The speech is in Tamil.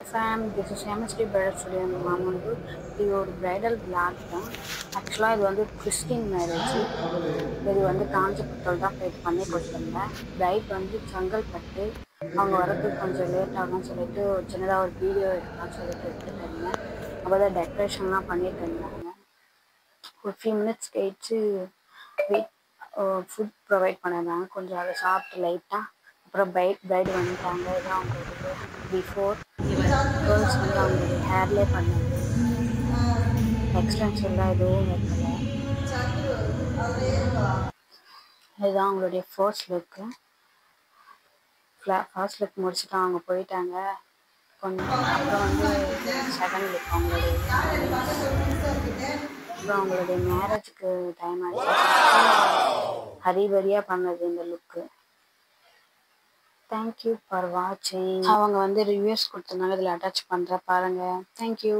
Fame this is MSD bridal studio மாமூண்டு. இது ஒரு பிரைடல் பிளாக் தான். ஆக்சுவலாக இது வந்து கிறிஸ்டின் மேரேஜ். இது வந்து காஞ்சிபுரத்தில் தான் போய் பண்ணி கொடுத்துருந்தேன். பிரைட் வந்து செங்கல்பட்டு. அவங்க வரதுக்கு கொஞ்சம் லேட் ஆகும்னு சொல்லிட்டு சின்னதாக ஒரு வீடியோ எடுக்கலாம்னு சொல்லிட்டு எடுத்துகிட்டு இருந்தேன். அப்போ தான் டெக்கரேஷன்லாம் பண்ணிட்டு இருந்தாங்க. ஒரு ஃபியூ மினிட்ஸ் கழிச்சு ஃபுட் ப்ரொவைட் பண்ணியிருந்தாங்க. கொஞ்சம் அதை சாப்பிட்டு லைட்டாக அப்புறம் பிரைடு வந்துட்டாங்க. இதான் அவங்களுடைய பிஃபோர். கேர்ள்ஸ் வந்து அவங்களுடைய ஹேர்லேயே பண்ணது. எக்ஸ்டென்ஷன்லாம் எதுவும் வைக்கல. இதுதான் அவங்களுடைய ஃபர்ஸ்ட் லுக்கு. ஃபர்ஸ்ட் லுக் முடிச்சுட்டு அவங்க போயிட்டாங்க. கொஞ்சம் அப்புறம் வந்து செகண்ட் லுக் அவங்களுடைய. அப்புறம் அவங்களுடைய மேரேஜுக்கு டைம் ஆச்சு. ஹரிபரியாக பண்ணது இந்த லுக்கு. தேங்க்யூ ஃபார் வாட்சிங். அவங்க வந்து ரிவ்யூஸ் கொடுத்துருந்தாங்க, இதில் அட்டாச் பண்ணுறேன் பாருங்கள். தேங்க்யூ.